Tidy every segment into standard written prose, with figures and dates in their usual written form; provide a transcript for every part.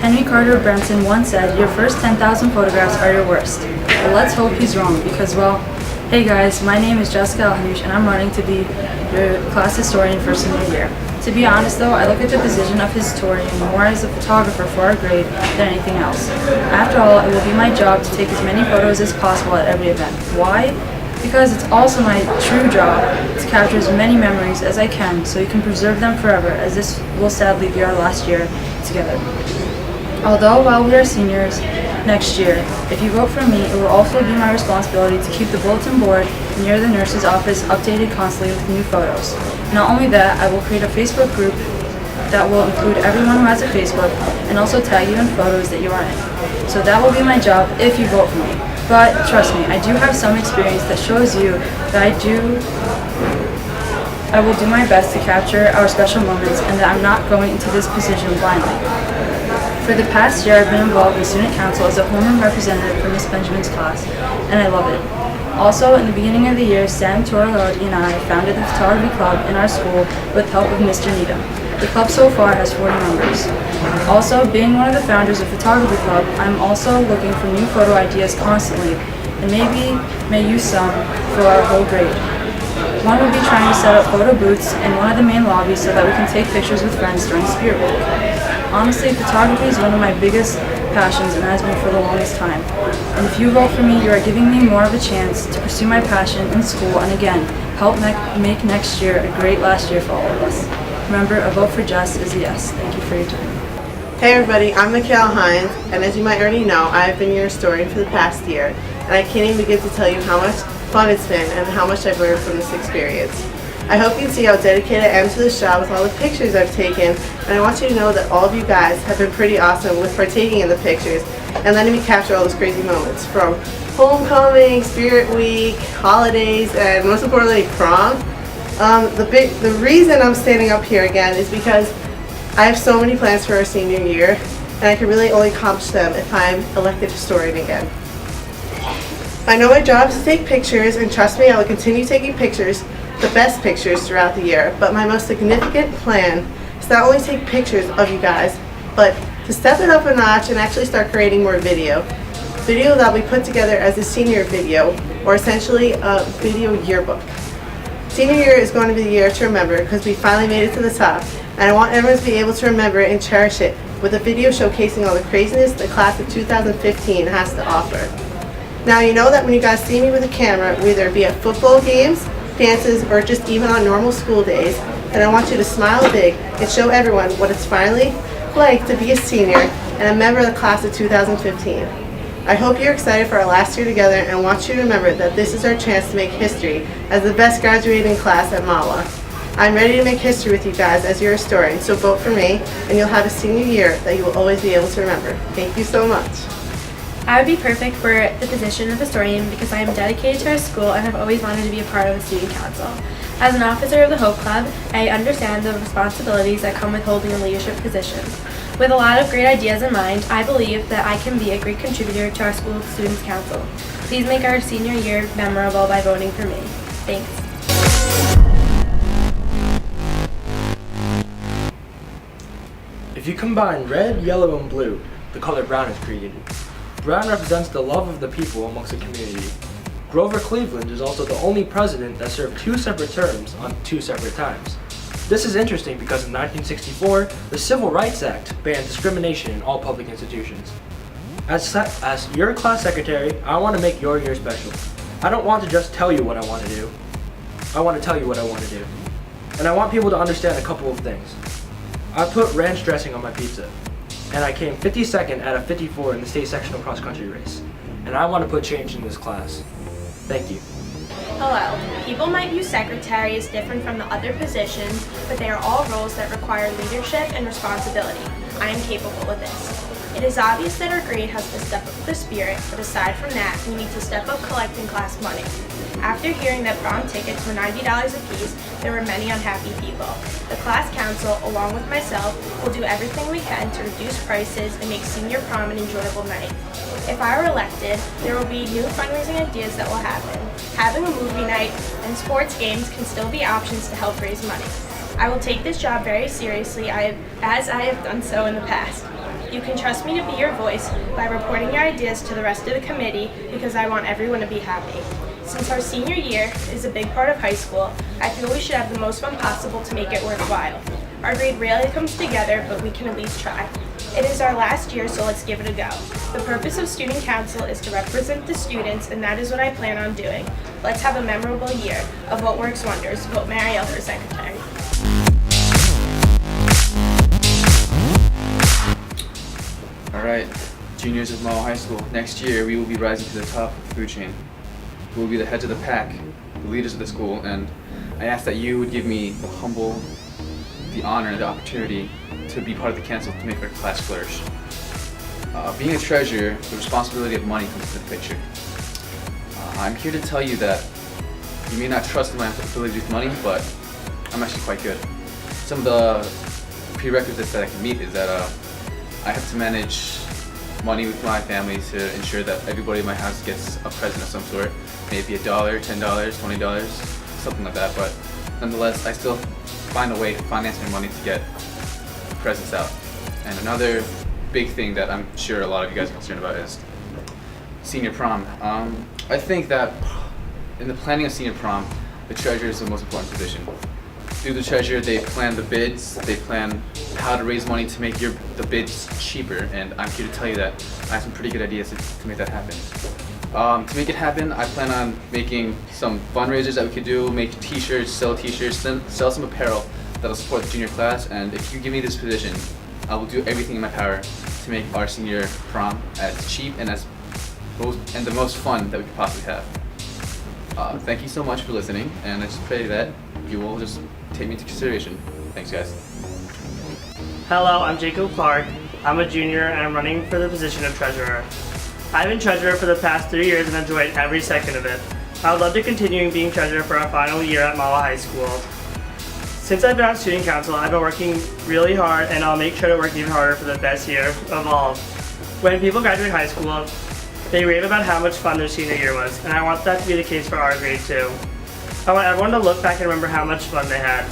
Henry Carter Branson once said, "Your first 10,000 photographs are your worst." But let's hope he's wrong because, well, hey guys, my name is Jessica Alhanush and I'm running to be your class historian for senior year. To be honest though, I look at the position of historian more as a photographer for our grade than anything else. After all, it will be my job to take as many photos as possible at every event. Why? Because it's also my true job to capture as many memories as I can so you can preserve them forever, as this will sadly be our last year together. Although while we are seniors next year, if you vote for me, it will also be my responsibility to keep the bulletin board near the nurse's office updated constantly with new photos. Not only that, I will create a Facebook group that will include everyone who has a Facebook and also tag you in photos that you are in. So that will be my job if you vote for me. But trust me, I do have some experience that shows you that I will do my best to capture our special moments and that I'm not going into this position blindly. For the past year, I've been involved in student council as a homeroom representative for Miss Benjamin's class, and I love it. Also, in the beginning of the year, Sam Torellotti and I founded the photography club in our school with help of Mr. Needham. The club so far has 40 members. Also, being one of the founders of Photography Club, I'm also looking for new photo ideas constantly, and maybe may use some for our whole grade. One would be trying to set up photo booths in one of the main lobbies so that we can take pictures with friends during Spirit Week. Honestly, photography is one of my biggest passions and has been for the longest time. And if you vote for me, you are giving me more of a chance to pursue my passion in school and again, help make next year a great last year for all of us. Remember, a vote for Jess is a yes. Thank you for your time. Hey everybody, I'm Mikhail Hines, and as you might already know, I've been your historian for the past year, and I can't even begin to tell you how much fun it's been and how much I've learned from this experience. I hope you can see how dedicated I am to this job with all the pictures I've taken, and I want you to know that all of you guys have been pretty awesome with partaking in the pictures and letting me capture all those crazy moments from homecoming, Spirit Week, holidays, and most importantly, prom. The reason I'm standing up here again is because I have so many plans for our senior year, and I can really only accomplish them if I'm elected historian again. I know my job is to take pictures, and trust me, I will continue taking pictures, the best pictures throughout the year, but my most significant plan is not only take pictures of you guys, but to step it up a notch and actually start creating more video. Video that we put together as a senior video, or essentially a video yearbook. Senior year is going to be the year to remember because we finally made it to the top, and I want everyone to be able to remember it and cherish it with a video showcasing all the craziness the class of 2015 has to offer. Now you know that when you guys see me with a camera, whether it be at football games, dances, or just even on normal school days, and I want you to smile big and show everyone what it's finally like to be a senior and a member of the class of 2015. I hope you're excited for our last year together and want you to remember that this is our chance to make history as the best graduating class at MAWA. I'm ready to make history with you guys as your historian, so vote for me and you'll have a senior year that you will always be able to remember. Thank you so much. I would be perfect for the position of historian because I am dedicated to our school and have always wanted to be a part of the student council. As an officer of the Hope Club, I understand the responsibilities that come with holding a leadership position. With a lot of great ideas in mind, I believe that I can be a great contributor to our school students council. Please make our senior year memorable by voting for me. Thanks. If you combine red, yellow, and blue, the color brown is created. Brown represents the love of the people amongst the community. Grover Cleveland is also the only president that served 2 separate terms on 2 separate times. This is interesting because in 1964, the Civil Rights Act banned discrimination in all public institutions. As your class secretary, I want to make your year special. I don't want to just tell you what I want to do. I want to tell you what I want to do. And I want people to understand a couple of things. I put ranch dressing on my pizza, and I came 52nd out of 54 in the state sectional cross-country race. And I want to put change in this class. Thank you. Hello. People might view secretary as different from the other positions, but they are all roles that require leadership and responsibility. I am capable of this. It is obvious that our grade has to step up the spirit, but aside from that, we need to step up collecting class money. After hearing that prom tickets were $90 apiece, there were many unhappy people. The class council, along with myself, will do everything we can to reduce prices and make senior prom an enjoyable night. If I were elected, there will be new fundraising ideas that will happen. Having a movie night and sports games can still be options to help raise money. I will take this job very seriously as I have done so in the past. You can trust me to be your voice by reporting your ideas to the rest of the committee because I want everyone to be happy. Since our senior year is a big part of high school, I feel we should have the most fun possible to make it worthwhile. Our grade rarely comes together, but we can at least try. It is our last year, so let's give it a go. The purpose of Student Council is to represent the students, and that is what I plan on doing. Let's have a memorable year. A vote works wonders. Vote Marielle for secretary. Alright, juniors of Mahwah High School, next year we will be rising to the top of the food chain. We will be the heads of the pack, the leaders of the school, and I ask that you would give me the honor and the opportunity to be part of the council to make our class flourish. Being a treasurer, the responsibility of money comes into the picture. I'm here to tell you that you may not trust in my ability with money, but I'm actually quite good. Some of the prerequisites that I can meet is that I have to manage money with my family to ensure that everybody in my house gets a present of some sort. Maybe $1, $10, $20, something like that, but nonetheless, I still find a way to finance my money to get presents out. And another big thing that I'm sure a lot of you guys are concerned about is senior prom. I think that in the planning of senior prom, the treasurer is the most important position. Through the treasurer, they plan the bids, they plan how to raise money to make the bids cheaper, and I'm here to tell you that I have some pretty good ideas to make that happen. To make it happen, I plan on making some fundraisers that we could do, make t-shirts, sell some apparel that'll support the junior class, and if you give me this position, I will do everything in my power to make our senior prom as cheap and the most fun that we could possibly have. Thank you so much for listening, and I just pray that you will just take me into consideration. Thanks, guys. Hello, I'm Jacob Clark. I'm a junior and I'm running for the position of treasurer. I've been treasurer for the past 3 years and enjoyed every second of it. I would love to continue being treasurer for our final year at Mahwah High School. Since I've been on student council, I've been working really hard, and I'll make sure to work even harder for the best year of all. When people graduate high school, they rave about how much fun their senior year was, and I want that to be the case for our grade too. I want everyone to look back and remember how much fun they had.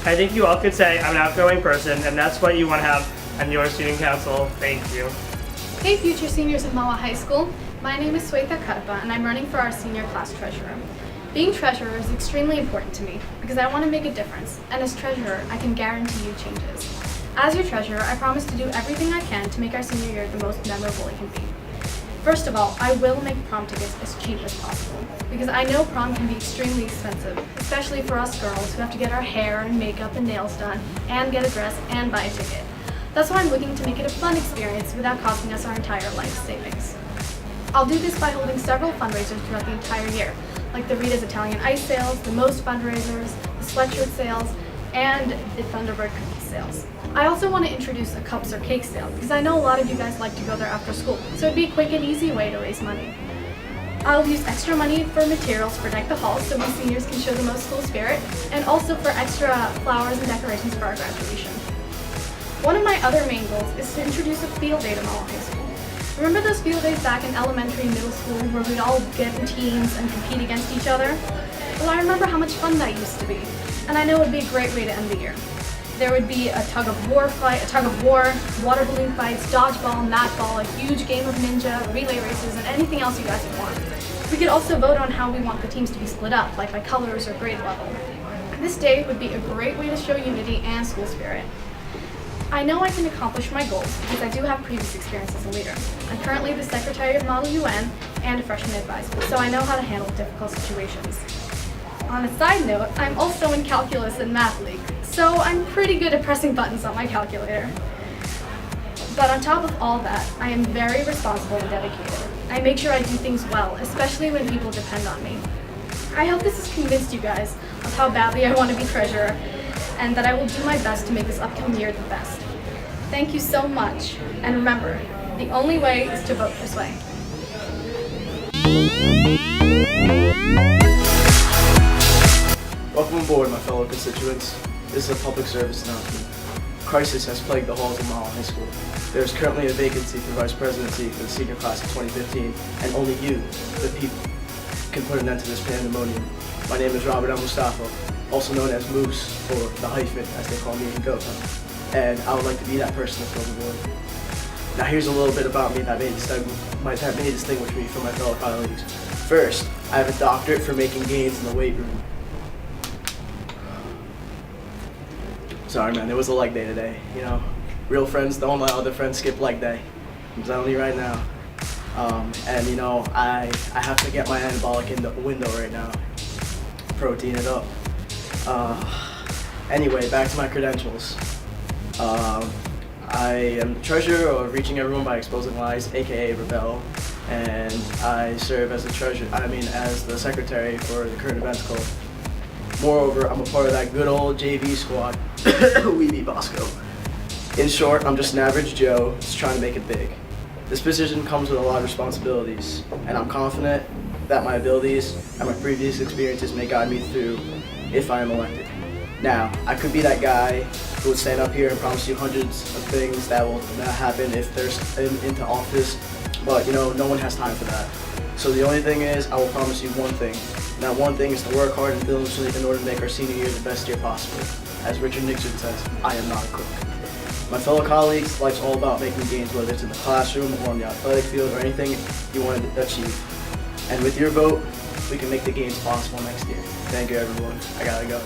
I think you all could say I'm an outgoing person, and that's what you want to have on your student council. Thank you. Hey future seniors of Mahwah High School, my name is Swetha Kadapa and I'm running for our senior class treasurer. Being treasurer is extremely important to me because I want to make a difference, and as treasurer I can guarantee you changes. As your treasurer, I promise to do everything I can to make our senior year the most memorable it can be. First of all, I will make prom tickets as cheap as possible because I know prom can be extremely expensive, especially for us girls who have to get our hair and makeup and nails done and get a dress and buy a ticket. That's why I'm looking to make it a fun experience without costing us our entire life savings. I'll do this by holding several fundraisers throughout the entire year, like the Rita's Italian Ice sales, the Most fundraisers, the sweatshirt sales, and the Thunderbird cookie sales. I also want to introduce a cups or cake sale because I know a lot of you guys like to go there after school, so it'd be a quick and easy way to raise money. I'll use extra money for materials for Deck the Halls so we seniors can show the most school spirit, and also for extra flowers and decorations for our graduation. One of my other main goals is to introduce a field day to Mahwah High School. Remember those field days back in elementary and middle school where we'd all get in teams and compete against each other? Well, I remember how much fun that used to be, and I know it would be a great way to end the year. There would be a tug of war, water balloon fights, dodgeball, mat ball, a huge game of ninja, relay races, and anything else you guys would want. We could also vote on how we want the teams to be split up, like by colors or grade level. This day would be a great way to show unity and school spirit. I know I can accomplish my goals because I do have previous experience as a leader. I'm currently the secretary of Model UN and a freshman advisor, so I know how to handle difficult situations. On a side note, I'm also in Calculus and Math League, so I'm pretty good at pressing buttons on my calculator. But on top of all that, I am very responsible and dedicated. I make sure I do things well, especially when people depend on me. I hope this has convinced you guys of how badly I want to be treasurer, and that I will do my best to make this upcoming year the best. Thank you so much, and remember, the only way is to vote this way. Welcome aboard, my fellow constituents. This is a public service announcement. Crisis has plagued the halls of Mahwah High School. There is currently a vacancy for vice presidency for the senior class of 2015, and only you, the people, can put an end to this pandemonium. My name is Robert Al-Mustafa, also known as Moose, or the hyphen, as they call me in Gotha, and I would like to be that person to fill the void. Now here's a little bit about me that may distinguish me from my fellow colleagues. First, I have a doctorate for making gains in the weight room. Sorry man, it was a leg day today, you know. Real friends don't let other friends skip leg day. I'm telling you right now. And you know, I have to get my anabolic in the window right now. Protein it up. Anyway, back to my credentials. I am the treasurer of Reaching Everyone by Exposing Lies, aka Rebel, and I serve as as the secretary for the Current Events Club. Moreover, I'm a part of that good old JV squad, Weeby Bosco. In short, I'm just an average Joe just trying to make it big. This position comes with a lot of responsibilities, and I'm confident that my abilities and my previous experiences may guide me through if I am elected. Now, I could be that guy who would stand up here and promise you hundreds of things that will happen if they're into office, but you know, no one has time for that. So the only thing is, I will promise you one thing, and that one thing is to work hard and diligently in order to make our senior year the best year possible. As Richard Nixon says, I am not a cook. My fellow colleagues, life's all about making gains, whether it's in the classroom or on the athletic field or anything you want to achieve. And with your vote, we can make the gains possible next year. Thank you, everyone. I gotta go.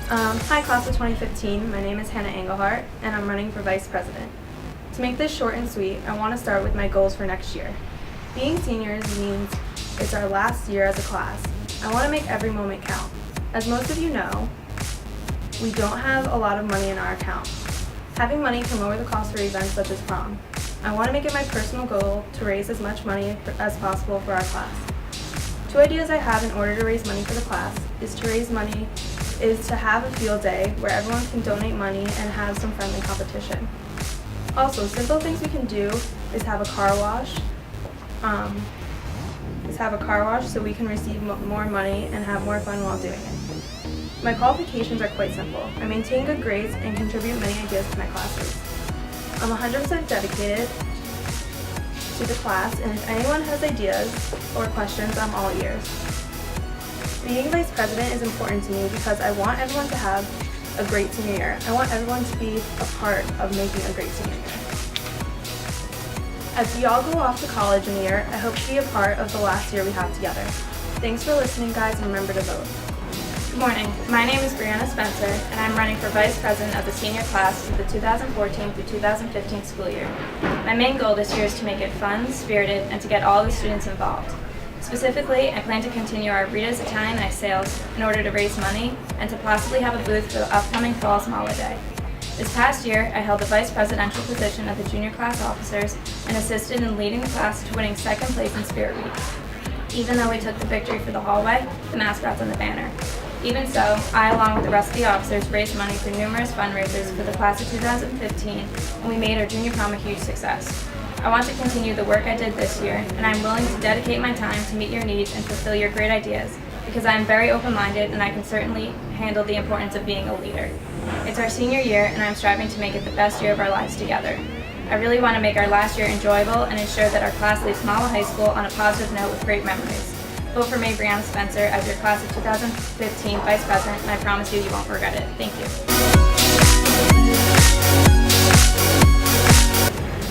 Hi, class of 2015. My name is Hannah Engelhart, and I'm running for vice president. To make this short and sweet, I want to start with my goals for next year. Being seniors means it's our last year as a class. I want to make every moment count. As most of you know, we don't have a lot of money in our account. Having money can lower the cost for events such as prom. I want to make it my personal goal to raise as much money as possible for our class. 2 ideas I have in order to raise money for the class is to have a field day where everyone can donate money and have some friendly competition. Also, simple things we can do is have a car wash. So we can receive more money and have more fun while doing it. My qualifications are quite simple. I maintain good grades and contribute many ideas to my classes. I'm 100% dedicated to the class, and if anyone has ideas or questions, I'm all ears. Being vice president is important to me because I want everyone to have a great senior year. I want everyone to be a part of making a great senior year. As we all go off to college in a year, I hope to be a part of the last year we have together. Thanks for listening, guys, and remember to vote. Good morning. My name is Brianna Spencer, and I'm running for vice president of the senior class for the 2014 through 2015 school year. My main goal this year is to make it fun, spirited, and to get all the students involved. Specifically, I plan to continue our Rita's Italian Ice sales in order to raise money and to possibly have a booth for the upcoming Fall Smala Day. This past year, I held the vice presidential position of the junior class officers and assisted in leading the class to winning second place in Spirit Week. Even though we took the victory for the hallway, the mascots, and the banner. Even so, I, along with the rest of the officers, raised money for numerous fundraisers for the class of 2015, and we made our junior prom a huge success. I want to continue the work I did this year, and I'm willing to dedicate my time to meet your needs and fulfill your great ideas, because I am very open-minded and I can certainly handle the importance of being a leader. It's our senior year, and I'm striving to make it the best year of our lives together. I really want to make our last year enjoyable and ensure that our class leaves Smala High School on a positive note with great memories. Vote for me, Brianna Spencer, as your class of 2015 vice president, and I promise you, you won't regret it. Thank you.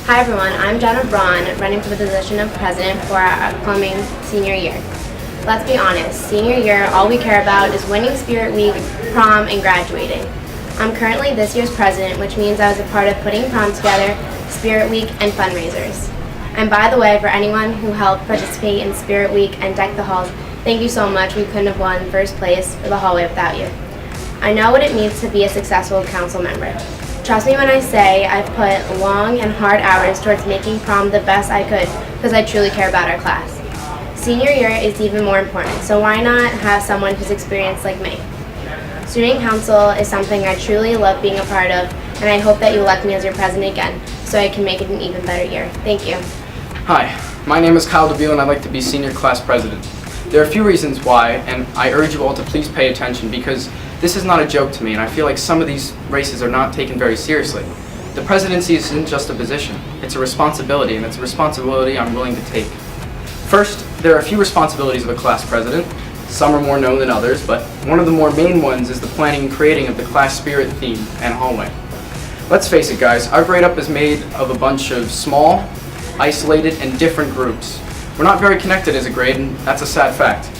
Hi everyone, I'm Jenna Braun, running for the position of president for our upcoming senior year. Let's be honest, senior year, all we care about is winning Spirit Week, prom, and graduating. I'm currently this year's president, which means I was a part of putting prom together, Spirit Week, and fundraisers. And by the way, for anyone who helped participate in Spirit Week and deck the halls, thank you so much. We couldn't have won first place for the hallway without you. I know what it means to be a successful council member. Trust me when I say I've put long and hard hours towards making prom the best I could because I truly care about our class. Senior year is even more important, so why not have someone who's experienced like me? Student council is something I truly love being a part of, and I hope that you elect me as your president again so I can make it an even better year. Thank you. Hi, my name is Kyle DeVille and I'd like to be senior class president. There are a few reasons why, and I urge you all to please pay attention because this is not a joke to me and I feel like some of these races are not taken very seriously. The presidency isn't just a position, it's a responsibility, and it's a responsibility I'm willing to take. First, there are a few responsibilities of a class president. Some are more known than others, but one of the more main ones is the planning and creating of the class spirit theme and hallway. Let's face it, guys, our grade up is made of a bunch of small, isolated, and different groups. We're not very connected as a grade, and that's a sad fact.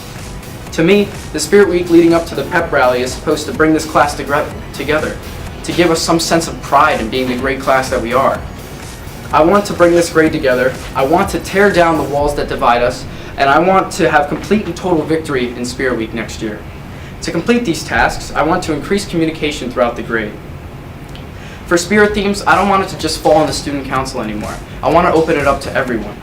To me, the Spirit Week leading up to the pep rally is supposed to bring this class together, to give us some sense of pride in being the great class that we are. I want to bring this grade together, I want to tear down the walls that divide us, and I want to have complete and total victory in Spirit Week next year. To complete these tasks, I want to increase communication throughout the grade. For Spirit themes, I don't want it to just fall on the student council anymore. I want to open it up to everyone.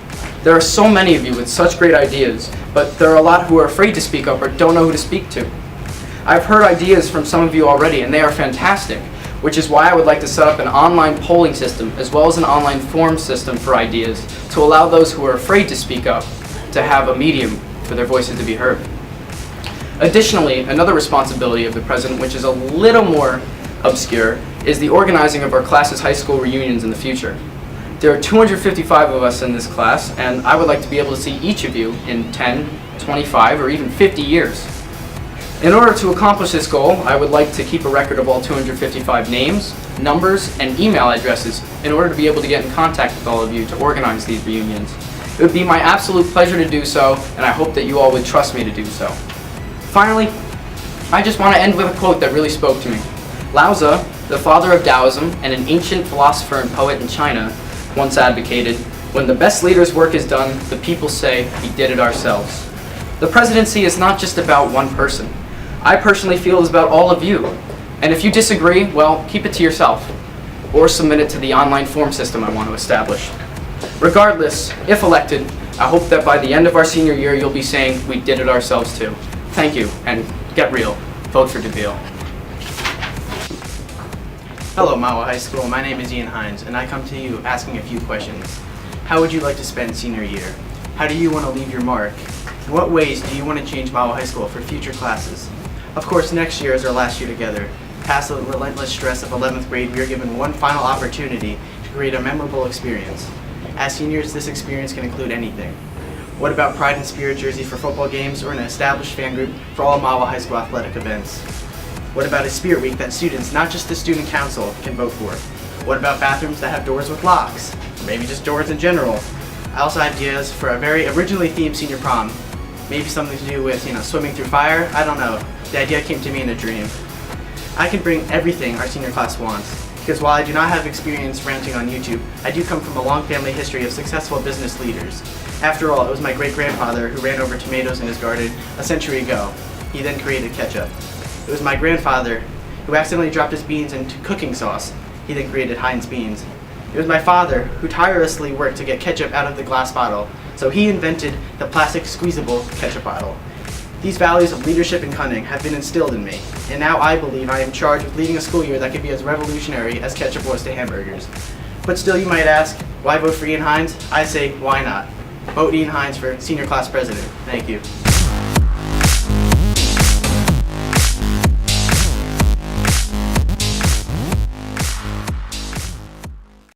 There are so many of you with such great ideas, but there are a lot who are afraid to speak up or don't know who to speak to. I've heard ideas from some of you already, and they are fantastic, which is why I would like to set up an online polling system as well as an online form system for ideas to allow those who are afraid to speak up to have a medium for their voices to be heard. Additionally, another responsibility of the president, which is a little more obscure, is the organizing of our class's high school reunions in the future. There are 255 of us in this class, and I would like to be able to see each of you in 10, 25, or even 50 years. In order to accomplish this goal, I would like to keep a record of all 255 names, numbers, and email addresses in order to be able to get in contact with all of you to organize these reunions. It would be my absolute pleasure to do so, and I hope that you all would trust me to do so. Finally, I just want to end with a quote that really spoke to me. Lao Tzu, the father of Taoism and an ancient philosopher and poet in China, once advocated, "When the best leader's work is done, the people say, we did it ourselves." The presidency is not just about one person. I personally feel it's about all of you. And if you disagree, well, keep it to yourself. Or submit it to the online form system I want to establish. Regardless, if elected, I hope that by the end of our senior year, you'll be saying, we did it ourselves too. Thank you, and get real. Vote for DeVille. Hello, Mawa High School. My name is Ian Hines, and I come to you asking a few questions. How would you like to spend senior year? How do you want to leave your mark? In what ways do you want to change Mawa High School for future classes? Of course, next year is our last year together. Past the relentless stress of 11th grade, we are given one final opportunity to create a memorable experience. As seniors, this experience can include anything. What about Pride and Spirit jersey for football games or an established fan group for all Mawa High School athletic events? What about a Spirit Week that students, not just the student council, can vote for? What about bathrooms that have doors with locks? Or maybe just doors in general? I also have ideas for a very originally themed senior prom. Maybe something to do with, swimming through fire? I don't know. The idea came to me in a dream. I can bring everything our senior class wants. Because while I do not have experience ranting on YouTube, I do come from a long family history of successful business leaders. After all, it was my great-grandfather who ran over tomatoes in his garden a century ago. He then created ketchup. It was my grandfather who accidentally dropped his beans into cooking sauce. He then created Heinz beans. It was my father who tirelessly worked to get ketchup out of the glass bottle, so he invented the plastic squeezable ketchup bottle. These values of leadership and cunning have been instilled in me, and now I believe I am charged with leading a school year that could be as revolutionary as ketchup was to hamburgers. But still, you might ask, why vote for Ian Hines? I say, why not? Vote Ian Hines for senior class president. Thank you.